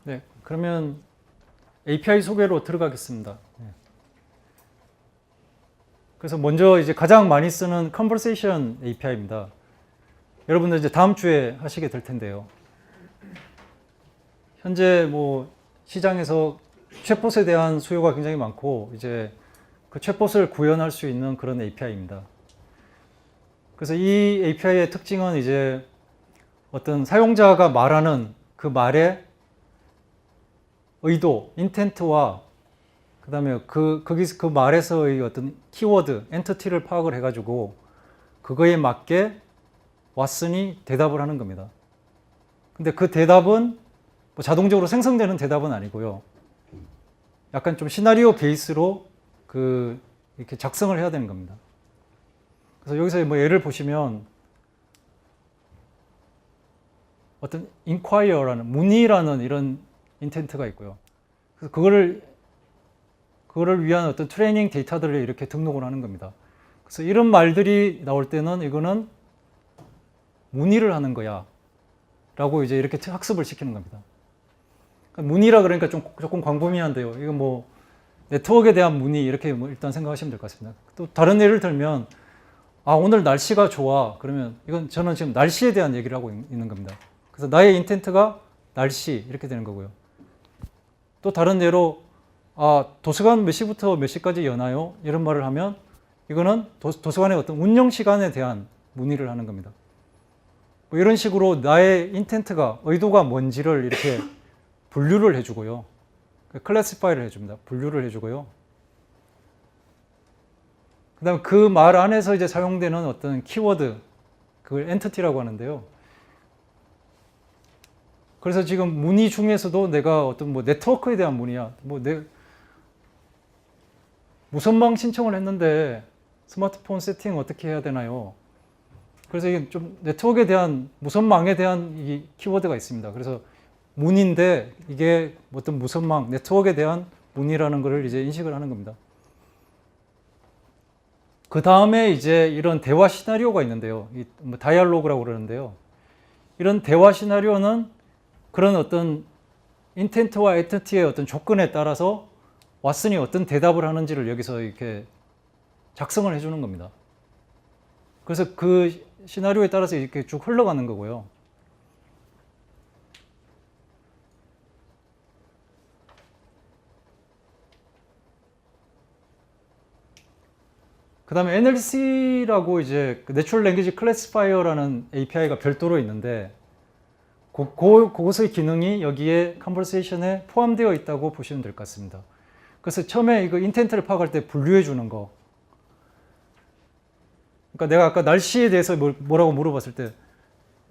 네, 그러면 API 소개로 들어가겠습니다. 그래서 먼저 이제 가장 많이 쓰는 Conversation API입니다. 여러분들 이제 다음 주에 하시게 될 텐데요. 현재 뭐 시장에서 챗봇에 대한 수요가 굉장히 많고 이제 그 챗봇을 구현할 수 있는 그런 API입니다. 그래서 이 API의 특징은 이제 어떤 사용자가 말하는 그 말의 의도, 인텐트와 그 다음에 거기서 그 말에서의 어떤 키워드, 엔티티를 파악을 해가지고 그거에 맞게 왓슨이 대답을 하는 겁니다. 근데 그 대답은 뭐 자동적으로 생성되는 대답은 아니고요. 약간 좀 시나리오 베이스로 이렇게 작성을 해야 되는 겁니다. 그래서 여기서 뭐 예를 보시면 어떤 inquire라는 문의라는 이런 인텐트가 있고요. 그래서 그거를 위한 어떤 트레이닝 데이터들을 이렇게 등록을 하는 겁니다. 그래서 이런 말들이 나올 때는 이거는 문의를 하는 거야 라고 이제 이렇게 학습을 시키는 겁니다. 문의라 그러니까 조금 광범위한데요. 이건 뭐 네트워크에 대한 문의 이렇게 뭐 일단 생각하시면 될 것 같습니다. 또 다른 예를 들면 오늘 날씨가 좋아. 그러면 이건 저는 지금 날씨에 대한 얘기를 하고 있는 겁니다. 그래서 나의 인텐트가 날씨 이렇게 되는 거고요. 또 다른 예로 도서관 몇 시부터 몇 시까지 여나요? 이런 말을 하면 이거는 도서관의 어떤 운영 시간에 대한 문의를 하는 겁니다. 뭐 이런 식으로 나의 인텐트가 의도가 뭔지를 이렇게 분류를 해주고요. 클래시파이를 해줍니다. 분류를 해주고요. 그 다음 그 말 안에서 이제 사용되는 어떤 키워드, 그걸 엔티티라고 하는데요. 그래서 지금 문의 중에서도 내가 어떤 뭐 네트워크에 대한 문의야. 무선망 신청을 했는데 스마트폰 세팅 어떻게 해야 되나요? 그래서 이게 좀 네트워크에 대한, 무선망에 대한 이 키워드가 있습니다. 그래서 문의인데 이게 어떤 무선망, 네트워크에 대한 문의라는 것을 이제 인식을 하는 겁니다. 그 다음에 이제 이런 대화 시나리오가 있는데요. 뭐 다이얼로그라고 그러는데요. 이런 대화 시나리오는 그런 어떤 인텐트와 엔티티의 어떤 조건에 따라서 왓슨이 어떤 대답을 하는지를 여기서 이렇게 작성을 해주는 겁니다. 그래서 그 시나리오에 따라서 이렇게 쭉 흘러가는 거고요. 그 다음에 NLC라고 이제 Natural Language Classifier라는 API가 별도로 있는데 그것의 기능이 여기에 컨버세이션에 포함되어 있다고 보시면 될 것 같습니다. 그래서 처음에 이거 인텐트를 파악할 때 분류해 주는 거. 그러니까 내가 아까 날씨에 대해서 뭐라고 물어봤을 때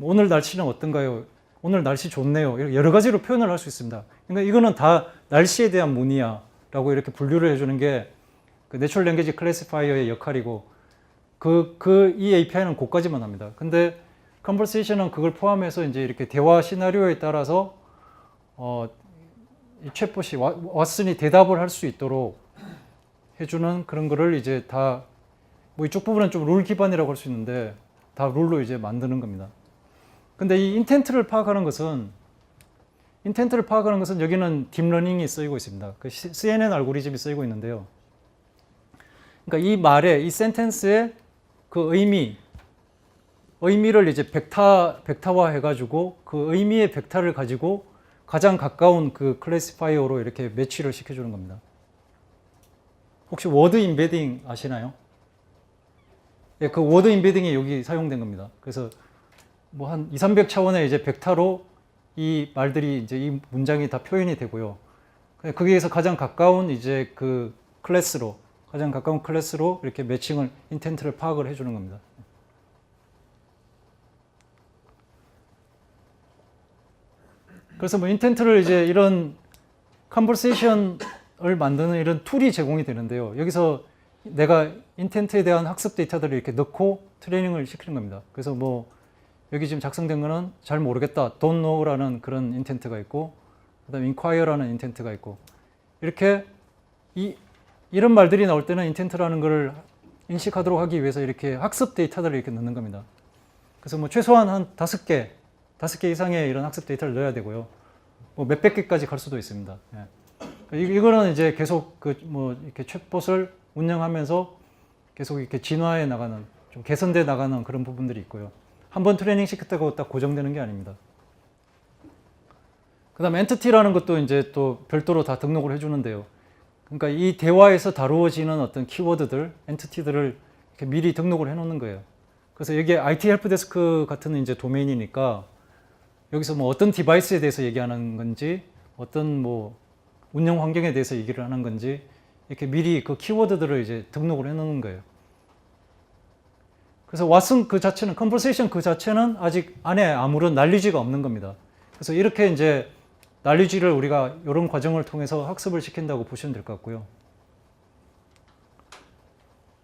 오늘 날씨는 어떤가요? 오늘 날씨 좋네요. 여러 가지로 표현을 할 수 있습니다. 그러니까 이거는 다 날씨에 대한 문의야 라고 이렇게 분류를 해주는 게 그 Natural Language Classifier의 역할이고 이 API는 그까지만 합니다. 근데 컨버세이션은 그걸 포함해서 이제 이렇게 대화 시나리오에 따라서 이 챗봇이 왓슨이 대답을 할 수 있도록 해주는 그런 거를 이제 다 뭐 이쪽 부분은 좀 룰 기반이라고 할 수 있는데 다 룰로 이제 만드는 겁니다. 근데 이 인텐트를 파악하는 것은 여기는 딥러닝이 쓰이고 있습니다. 그 CNN 알고리즘이 쓰이고 있는데요. 그러니까 이 말에, 이 센텐스의 그 의미를 이제 벡터화 해가지고 그 의미의 벡터를 가지고 가장 가까운 그 클래시파이어로 이렇게 매치를 시켜주는 겁니다. 혹시 워드 임베딩 아시나요? 예, 그 워드 임베딩이 여기 사용된 겁니다. 그래서 뭐 한 200, 300차원의 이제 벡터로 이 말들이 이제 이 문장이 다 표현이 되고요. 거기에서 가장 가까운 이제 그 클래스로 이렇게 매칭을, 인텐트를 파악을 해주는 겁니다. 그래서 뭐 인텐트를 이제 이런 컨버세이션을 만드는 이런 툴이 제공이 되는데요. 여기서 내가 인텐트에 대한 학습 데이터들을 이렇게 넣고 트레이닝을 시키는 겁니다. 그래서 뭐 여기 지금 작성된 거는 잘 모르겠다, don't know라는 그런 인텐트가 있고, 그다음에 inquire라는 인텐트가 있고, 이렇게 이 이런 말들이 나올 때는 인텐트라는 걸 인식하도록 하기 위해서 이렇게 학습 데이터들을 이렇게 넣는 겁니다. 그래서 뭐 최소한 한 5개 이상의 이런 학습 데이터를 넣어야 되고요. 뭐 몇백 개까지 갈 수도 있습니다. 예. 이거는 이제 계속 그 뭐 이렇게 챗봇을 운영하면서 계속 이렇게 진화해 나가는, 좀 개선돼 나가는 그런 부분들이 있고요. 한번 트레이닝 시켰다고 딱 고정되는 게 아닙니다. 그 다음에 엔티티라는 것도 이제 또 별도로 다 등록을 해주는데요. 그러니까 이 대화에서 다루어지는 어떤 키워드들, 엔티티들을 이렇게 미리 등록을 해 놓는 거예요. 그래서 여기에 IT 헬프데스크 같은 이제 도메인이니까 여기서 뭐 어떤 디바이스에 대해서 얘기하는 건지, 어떤 뭐 운영 환경에 대해서 얘기를 하는 건지, 이렇게 미리 그 키워드들을 이제 등록을 해 놓는 거예요. 그래서 왓슨 그 자체는, 컨버세이션 그 자체는 아직 안에 아무런 난리지가 없는 겁니다. 그래서 이렇게 이제 난리지를 우리가 이런 과정을 통해서 학습을 시킨다고 보시면 될 것 같고요.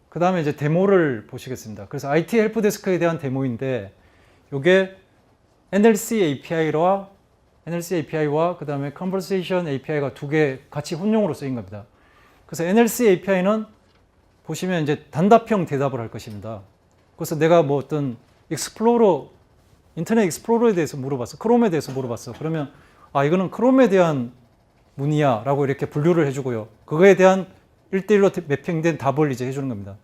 그 다음에 이제 데모를 보시겠습니다. 그래서 IT 헬프데스크에 대한 데모인데, 이게 NLC API와 그 다음에 Conversation API가 두 개 같이 혼용으로 쓰인 겁니다. 그래서 NLC API는 보시면 이제 단답형 대답을 할 것입니다. 그래서 내가 뭐 어떤 인터넷 익스플로러에 대해서 물어봤어. 크롬에 대해서 물어봤어. 그러면 이거는 크롬에 대한 문의야 라고 이렇게 분류를 해주고요. 그거에 대한 1대1로 매핑된 답을 이제 해주는 겁니다.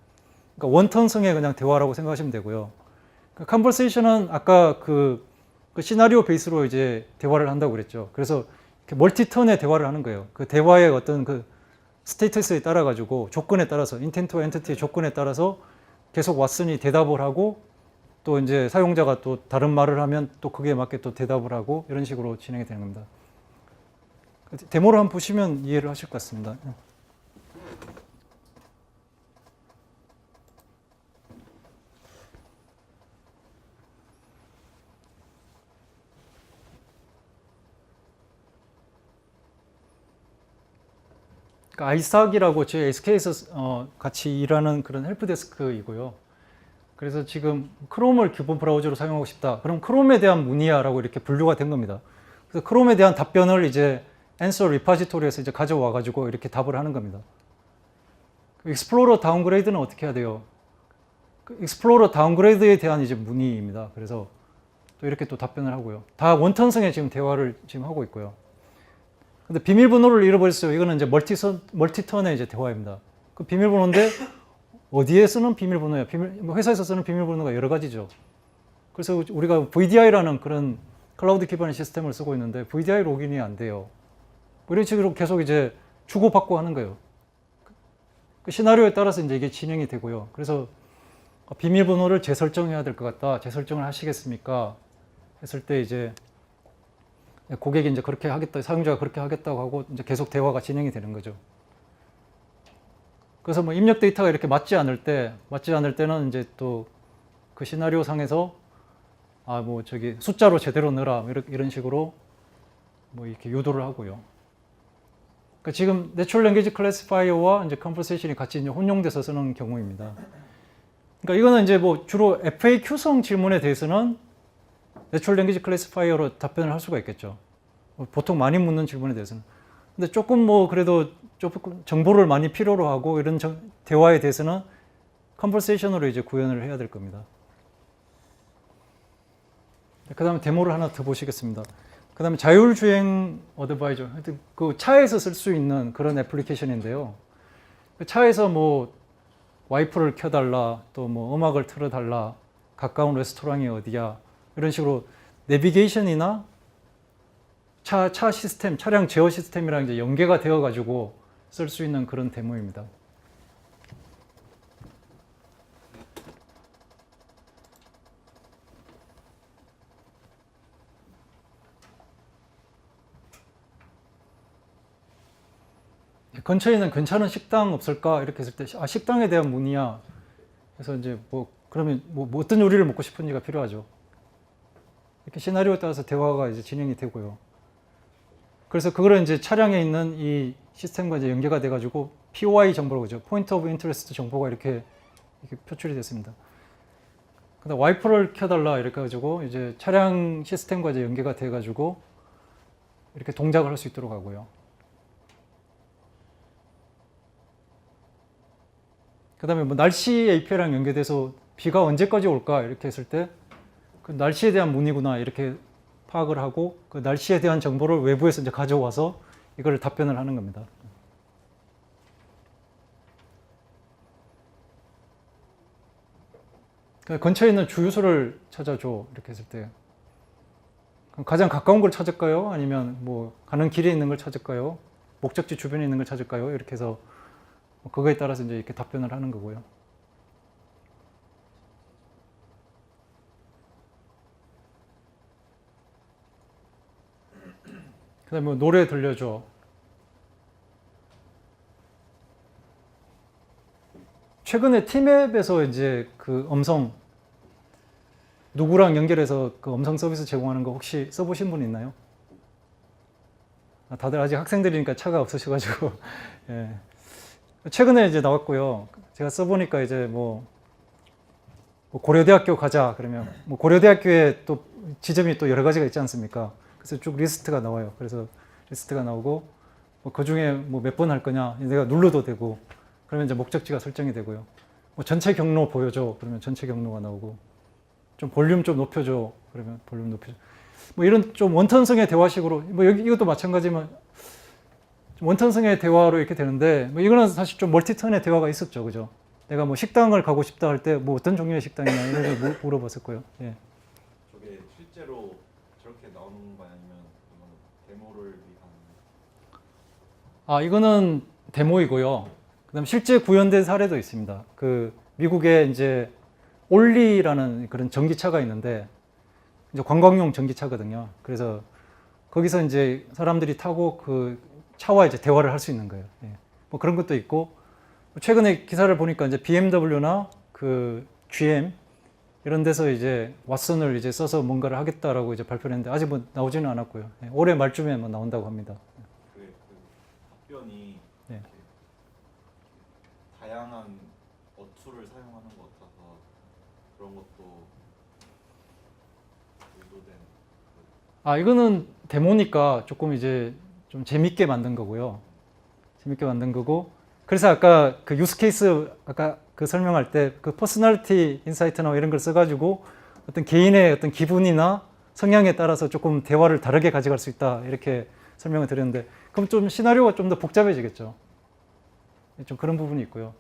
그러니까 원턴성의 그냥 대화라고 생각하시면 되고요. 컨버세이션은 아까 그 시나리오 베이스로 이제 대화를 한다고 그랬죠. 그래서 멀티턴의 대화를 하는 거예요. 그 대화의 어떤 그 스테이터스에 따라 가지고 조건에 따라서 인텐트와 엔티티의 조건에 따라서 계속 왓슨이 대답을 하고, 또 이제 사용자가 또 다른 말을 하면 또 그게 맞게 또 대답을 하고, 이런 식으로 진행이 되는 겁니다. 데모를 한번 보시면 이해를 하실 것 같습니다. 그러니까 아이삭이라고 저희 SK에서 같이 일하는 그런 헬프데스크이고요. 그래서 지금 크롬을 기본 브라우저로 사용하고 싶다. 그럼 크롬에 대한 문의야라고 이렇게 분류가 된 겁니다. 그래서 크롬에 대한 답변을 이제 answer 리파지토리에서 이제 가져와 가지고 이렇게 답을 하는 겁니다. 익스플로러 다운그레이드는 어떻게 해야 돼요? 익스플로러 다운그레이드에 대한 이제 문의입니다. 그래서 또 이렇게 또 답변을 하고요. 다 원턴성의 지금 대화를 지금 하고 있고요. 근데 비밀번호를 잃어버렸어요. 이거는 이제 멀티턴의 이제 대화입니다. 그 비밀번호인데 어디에 쓰는 비밀번호야? 회사에서 쓰는 비밀번호가 여러 가지죠. 그래서 우리가 VDI라는 그런 클라우드 기반의 시스템을 쓰고 있는데 VDI 로그인이 안 돼요. 뭐 이런 식으로 계속 이제 주고받고 하는 거예요. 그 시나리오에 따라서 이제 이게 진행이 되고요. 그래서 비밀번호를 재설정해야 될 것 같다. 재설정을 하시겠습니까? 했을 때 이제 고객이 이제 그렇게 하겠다, 사용자가 그렇게 하겠다고 하고 이제 계속 대화가 진행이 되는 거죠. 그래서 뭐 입력 데이터가 이렇게 맞지 않을 때는 이제 또 그 시나리오 상에서 뭐 저기 숫자로 제대로 넣어라 이런 식으로 뭐 이렇게 유도를 하고요. 그러니까 지금 내추럴 랭귀지 클래시파이어와 이제 컨버세이션이 같이 이제 혼용돼서 쓰는 경우입니다. 그러니까 이거는 이제 뭐 주로 FAQ성 질문에 대해서는 내추럴 랭귀지 클래시파이어로 답변을 할 수가 있겠죠. 보통 많이 묻는 질문에 대해서는. 근데 조금 뭐 그래도 조금 정보를 많이 필요로 하고 이런 대화에 대해서는 컨버세이션으로 이제 구현을 해야 될 겁니다. 그 다음에 데모를 하나 더 보시겠습니다. 그 다음에 자율주행 어드바이저, 그 차에서 쓸 수 있는 그런 애플리케이션인데요. 그 차에서 뭐 와이프를 켜달라, 또 뭐 음악을 틀어달라, 가까운 레스토랑이 어디야, 이런 식으로 내비게이션이나 차 시스템, 차량 제어 시스템이랑 이제 연계가 되어 가지고 쓸 수 있는 그런 데모입니다. 근처에 있는 괜찮은 식당 없을까? 이렇게 했을 때, 식당에 대한 문의야. 그래서 이제 그러면 어떤 요리를 먹고 싶은지가 필요하죠. 이렇게 시나리오에 따라서 대화가 이제 진행이 되고요. 그래서 그거를 이제 차량에 있는 이 시스템과 이제 연계가 돼가지고 POI 정보라고 하죠. 포인트 오브 인터레스트 정보가 이렇게 표출이 됐습니다. 그다음 와이퍼를 켜달라 이렇게 해가지고 이제 차량 시스템과 이제 연계가 돼가지고 이렇게 동작을 할 수 있도록 하고요. 그다음에 뭐 날씨 API랑 연계돼서 비가 언제까지 올까 이렇게 했을 때 그 날씨에 대한 문의구나 이렇게 파악을 하고 그 날씨에 대한 정보를 외부에서 이제 가져와서 이걸 답변을 하는 겁니다. 그러니까 근처에 있는 주유소를 찾아줘 이렇게 했을 때 가장 가까운 걸 찾을까요? 아니면 뭐 가는 길에 있는 걸 찾을까요? 목적지 주변에 있는 걸 찾을까요? 이렇게 해서 그거에 따라서 이제 이렇게 답변을 하는 거고요. 그다음에 뭐 노래 들려줘. 최근에 티맵에서 이제 그 음성 누구랑 연결해서 그 음성 서비스 제공하는 거 혹시 써보신 분 있나요? 다들 아직 학생들이니까 차가 없으셔가지고 예. 최근에 이제 나왔고요. 제가 써보니까 이제 뭐 고려대학교 가자 그러면 뭐 고려대학교에 또 지점이 또 여러 가지가 있지 않습니까? 그래서 쭉 리스트가 나와요. 그래서 리스트가 나오고 그 중에 뭐 몇 번 할 거냐 내가 눌러도 되고 그러면 이제 목적지가 설정이 되고요. 뭐 전체 경로 보여줘 그러면 전체 경로가 나오고 좀 볼륨 좀 높여줘 그러면 볼륨 높여줘. 뭐 이런 좀 원턴성의 대화식으로 뭐 여기 이것도 마찬가지지만 좀 원턴성의 대화로 이렇게 되는데 뭐 이거는 사실 좀 멀티턴의 대화가 있었죠, 그죠? 내가 뭐 식당을 가고 싶다 할 때 뭐 어떤 종류의 식당이냐 이런 걸 물어봤을 거예요. 예. 저게 실제로 저렇게 나오는 건가요? 아니면 이건 데모를 위한? 아 이거는 데모이고요. 그다음 실제 구현된 사례도 있습니다. 그 미국에 이제 올리라는 그런 전기차가 있는데 이제 관광용 전기차거든요. 그래서 거기서 이제 사람들이 타고 그 차와 이제 대화를 할 수 있는 거예요. 예. 뭐 그런 것도 있고 최근에 기사를 보니까 이제 BMW나 그 GM 이런 데서 이제 왓슨을 이제 써서 뭔가를 하겠다라고 이제 발표를 했는데 아직 뭐 나오지는 않았고요. 예. 올해 말쯤에 뭐 나온다고 합니다. 그 답변이 네. 이렇게 다양한 어투를 사용하는 것 같아서 그런 것도 의도된. 아 이거는 데모니까 조금 이제 좀 재밌게 만든 거고요. 재밌게 만든 거고 그래서 아까 그 유스 케이스 아까 그 설명할 때 그 퍼스널리티 인사이트나 이런 걸 써가지고 어떤 개인의 어떤 기분이나 성향에 따라서 조금 대화를 다르게 가져갈 수 있다 이렇게 설명을 드렸는데 그럼 좀 시나리오가 좀 더 복잡해지겠죠. 좀 그런 부분이 있고요.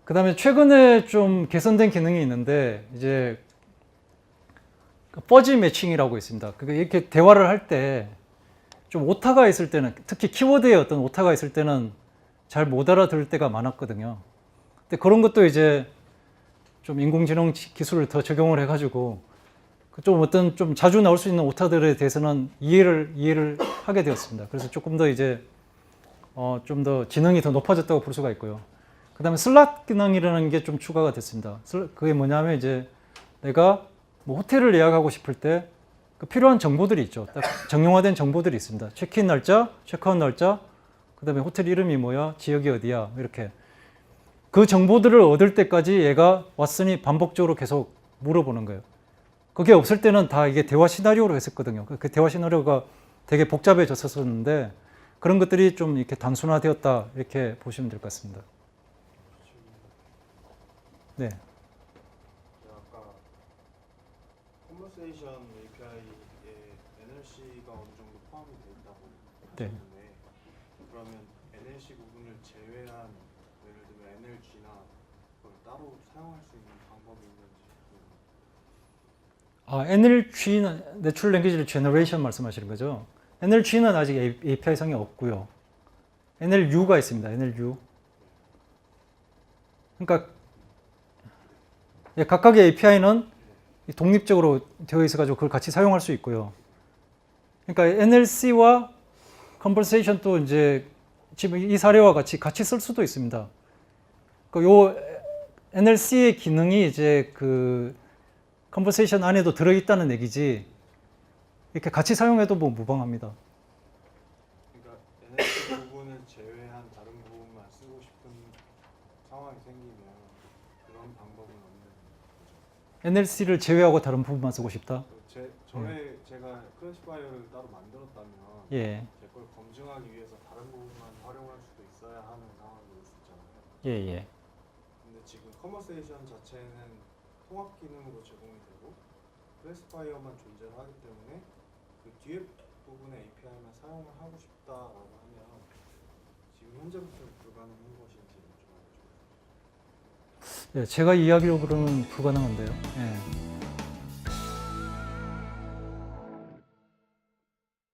그 다음에 최근에 좀 개선된 기능이 있는데 이제 퍼지 매칭이라고 있습니다. 그러니까 이렇게 대화를 할 때 좀 오타가 있을 때는 특히 키워드에 어떤 오타가 있을 때는 잘 못 알아들을 때가 많았거든요. 근데 그런 것도 이제 좀 인공지능 기술을 더 적용을 해가지고 좀 어떤 좀 자주 나올 수 있는 오타들에 대해서는 이해를 하게 되었습니다. 그래서 조금 더 이제 좀 더 지능이 더 높아졌다고 볼 수가 있고요. 그 다음에 슬롯 기능이라는 게 좀 추가가 됐습니다. 그게 뭐냐면 이제 내가 뭐 호텔을 예약하고 싶을 때 그 필요한 정보들이 있죠. 딱 정형화된 정보들이 있습니다. 체크인 날짜, 체크아웃 날짜, 그 다음에 호텔 이름이 뭐야, 지역이 어디야, 이렇게. 그 정보들을 얻을 때까지 얘가 왓슨이 반복적으로 계속 물어보는 거예요. 그게 없을 때는 다 이게 대화 시나리오로 했었거든요. 그 대화 시나리오가 되게 복잡해졌었는데 그런 것들이 좀 이렇게 단순화되었다 이렇게 보시면 될 것 같습니다. 네. 아까 컨버세이션 API에 NLC가 어느 정도 포함이 돼 있다고 네. 하셨는데 그러면 NLC 부분을 제외한 예를 들면 NLG나 그걸 따로 사용할 수 있는 방법이 있는지. NLG는 Natural Language Generation 말씀하시는 거죠? NLG는 아직 API성이 없고요. NLU가 있습니다. NLU. 그러니까 각각의 API는 독립적으로 되어 있어가지고 그걸 같이 사용할 수 있고요. 그러니까 NLC와 Conversation도 이제 지금 이 사례와 같이 쓸 수도 있습니다. 요 NLC의 기능이 이제 그 컨버세이션 안에도 들어있다는 얘기지 이렇게 같이 사용해도 뭐 무방합니다. 그러니까 NLC 부분을 제외한 다른 부분만 쓰고 싶은 상황이 생기면 그런 방법은 없는 거죠. NLC를 제외하고 다른 부분만 쓰고 싶다? 제가 클래시파이어를 따로 만들었다면 예. 제 걸 검증하기 위해서 다른 부분만 활용할 수도 있어야 하는 상황이 있었잖아요. 예, 예. 근데 지금 커머세이션 자체는 통합 기능으로 제공이 되고 클래스파이어만 존재를 하기 때문에 그 뒤에 부분의 API만 사용을 하고 싶다라고 하면 지금 현재부터는 불가능한 것인지 좀 알려주세요. 예, 제가 이야기로 그러면 불가능한데요. 예.